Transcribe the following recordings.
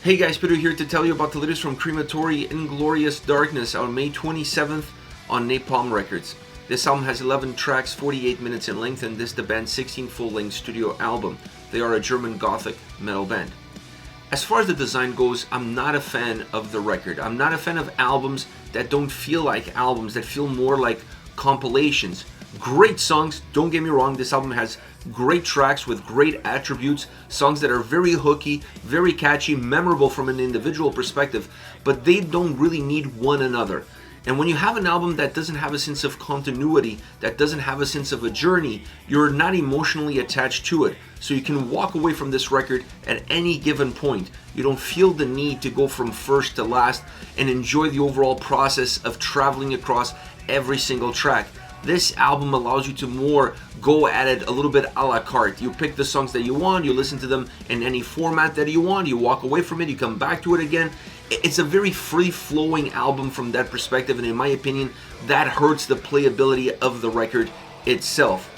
Hey guys, Peter here to tell you about the latest from Crematory, Inglorious Darkness, on May 27th on Napalm Records. This album has 11 tracks, 48 minutes in length, and this is the band's 16th full-length studio album. They are a German gothic metal band. As far as the design goes, I'm not a fan of the record. I'm not a fan of albums that don't feel like albums, that feel more like compilations. Great songs, don't get me wrong, this album has great tracks with great attributes, songs that are very hooky, very catchy, memorable from an individual perspective, but they don't really need one another. And when you have an album that doesn't have a sense of continuity, that doesn't have a sense of a journey, you're not emotionally attached to it. So you can walk away from this record at any given point. You don't feel the need to go from first to last and enjoy the overall process of traveling across every single track. This album allows you to more go at it a little bit a la carte. You pick the songs that you want, you listen to them in any format that you want, you walk away from it, you come back to it again. It's a very free-flowing album from that perspective, and in my opinion, that hurts the playability of the record itself.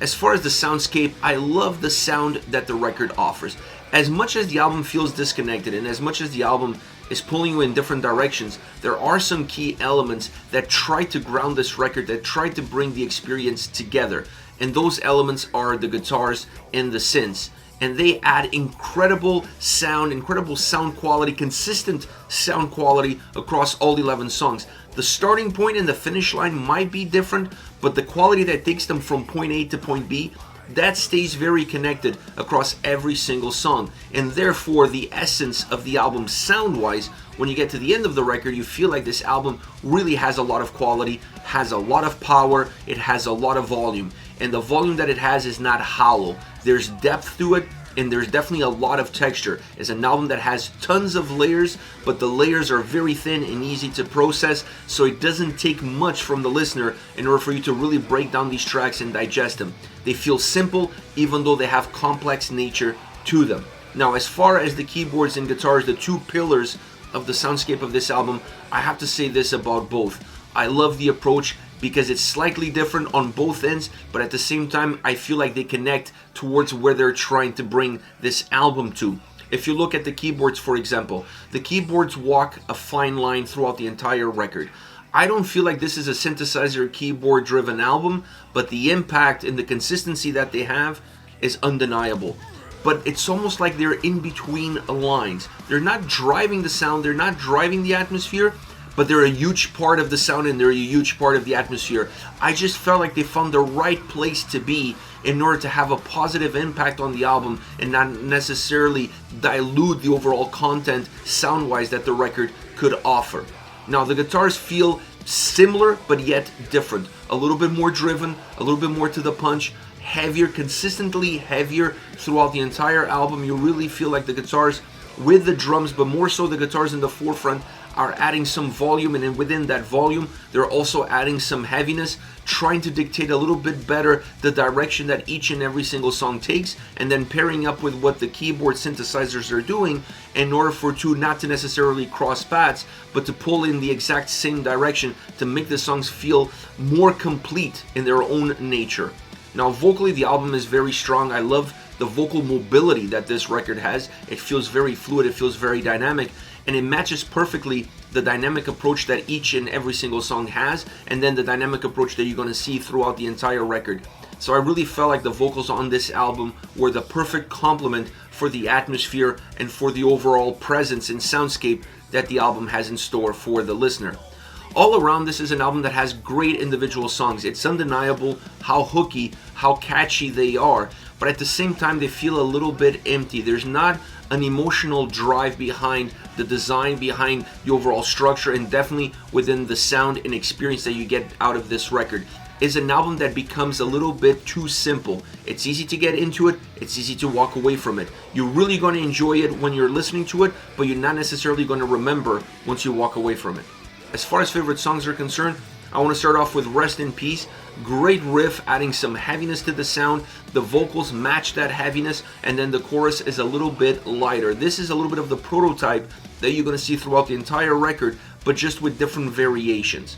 As far as the soundscape, I love the sound that the record offers. As much as the album feels disconnected, and as much as the album is pulling you in different directions, there are some key elements that try to ground this record, that try to bring the experience together. And those elements are the guitars and the synths. And they add incredible sound quality, consistent sound quality across all 11 songs. The starting point and the finish line might be different, but the quality that takes them from point A to point B, that stays very connected across every single song. And therefore, the essence of the album sound-wise, when you get to the end of the record, you feel like this album really has a lot of quality, has a lot of power, it has a lot of volume. And the volume that it has is not hollow. There's depth to it, and there's definitely a lot of texture. It's an album that has tons of layers, but the layers are very thin and easy to process, so it doesn't take much from the listener in order for you to really break down these tracks and digest them. They feel simple, even though they have complex nature to them. Now, as far as the keyboards and guitars, the two pillars of the soundscape of this album, I have to say this about both. I love the approach because it's slightly different on both ends, but at the same time, I feel like they connect towards where they're trying to bring this album to. If you look at the keyboards, for example, the keyboards walk a fine line throughout the entire record. I don't feel like this is a synthesizer keyboard driven album, but the impact and the consistency that they have is undeniable. But it's almost like they're in between lines. They're not driving the sound, they're not driving the atmosphere, but they're a huge part of the sound and they're a huge part of the atmosphere. I just felt like they found the right place to be in order to have a positive impact on the album and not necessarily dilute the overall content sound-wise that the record could offer. Now, the guitars feel similar but yet different. A little bit more driven, a little bit more to the punch, heavier, consistently heavier throughout the entire album. You really feel like the guitars with the drums, but more so the guitars in the forefront, are adding some volume, and then within that volume they're also adding some heaviness, trying to dictate a little bit better the direction that each and every single song takes, and then pairing up with what the keyboard synthesizers are doing in order for two not to necessarily cross paths, but to pull in the exact same direction to make the songs feel more complete in their own nature. Now, vocally, the album is very strong. I love the vocal mobility that this record has. It feels very fluid, it feels very dynamic, and it matches perfectly the dynamic approach that each and every single song has, and then the dynamic approach that you're going to see throughout the entire record. So I really felt like the vocals on this album were the perfect complement for the atmosphere and for the overall presence and soundscape that the album has in store for the listener. All around, this is an album that has great individual songs. It's undeniable how hooky, how catchy they are, but at the same time they feel a little bit empty. There's not an emotional drive behind the design, behind the overall structure, and definitely within the sound and experience that you get out of this record. It's an album that becomes a little bit too simple. It's easy to get into it, it's easy to walk away from it. You're really going to enjoy it when you're listening to it, but you're not necessarily going to remember once you walk away from it. As far as favorite songs are concerned, I want to start off with Rest in Peace. Great riff, adding some heaviness to the sound. The vocals match that heaviness, and then the chorus is a little bit lighter. This is a little bit of the prototype that you're going to see throughout the entire record, but just with different variations.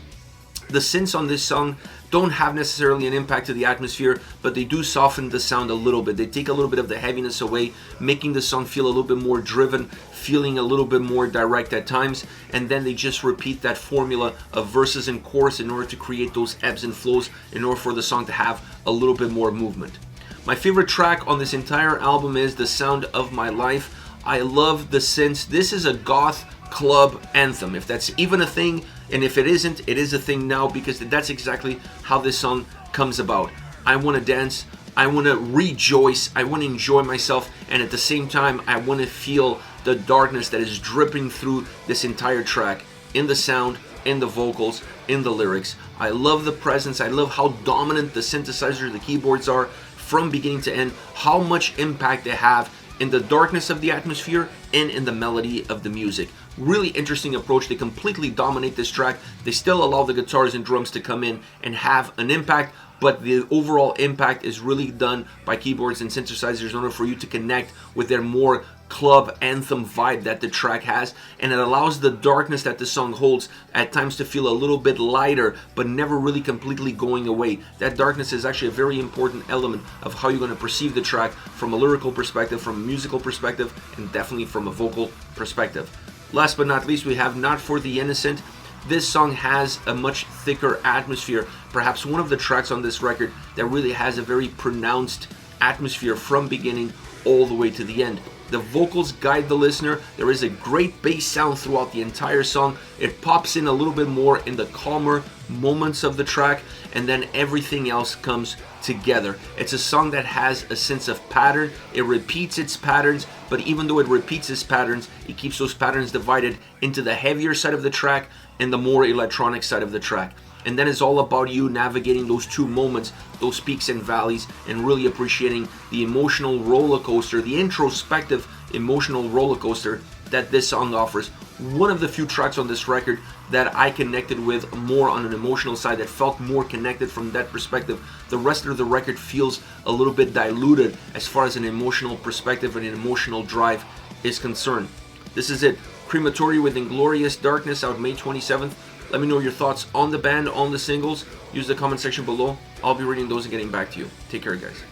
The synths on this song don't have necessarily an impact to the atmosphere, but they do soften the sound a little bit. They take a little bit of the heaviness away, making the song feel a little bit more driven, feeling a little bit more direct at times, and then they just repeat that formula of verses and chorus in order to create those ebbs and flows in order for the song to have a little bit more movement. My favorite track on this entire album is The Sound of My Life. I love the synths. This is a goth club anthem, if that's even a thing, and if it isn't, it is a thing now, because that's exactly how this song comes about. I want to dance, I want to rejoice, I want to enjoy myself, and at the same time I want to feel the darkness that is dripping through this entire track, in the sound, in the vocals, in the lyrics. I love the presence, I love how dominant the synthesizer, the keyboards are from beginning to end, how much impact they have in the darkness of the atmosphere and in the melody of the music. Really interesting approach. They completely dominate this track. They still allow the guitars and drums to come in and have an impact, but the overall impact is really done by keyboards and synthesizers in order for you to connect with their more club anthem vibe that the track has, and it allows the darkness that the song holds at times to feel a little bit lighter, but never really completely going away. That darkness is actually a very important element of how you're going to perceive the track from a lyrical perspective, from a musical perspective, and definitely from a vocal perspective. Last but not least, we have Not for the Innocent. This song has a much thicker atmosphere, perhaps one of the tracks on this record that really has a very pronounced atmosphere from beginning all the way to the end. The vocals guide the listener. There is a great bass sound throughout the entire song. It pops in a little bit more in the calmer moments of the track, and then everything else comes together. It's a song that has a sense of pattern. It repeats its patterns, but even though it repeats its patterns, it keeps those patterns divided into the heavier side of the track and the more electronic side of the track. And then it's all about you navigating those two moments, those peaks and valleys, and really appreciating the emotional roller coaster, the introspective emotional roller coaster that this song offers. One of the few tracks on this record that I connected with more on an emotional side, that felt more connected from that perspective. The rest of the record feels a little bit diluted as far as an emotional perspective and an emotional drive is concerned. This is it. Crematory with Inglorious Darkness, out May 27th. Let me know your thoughts on the band, on the singles. Use the comment section below. I'll be reading those and getting back to you. Take care, guys.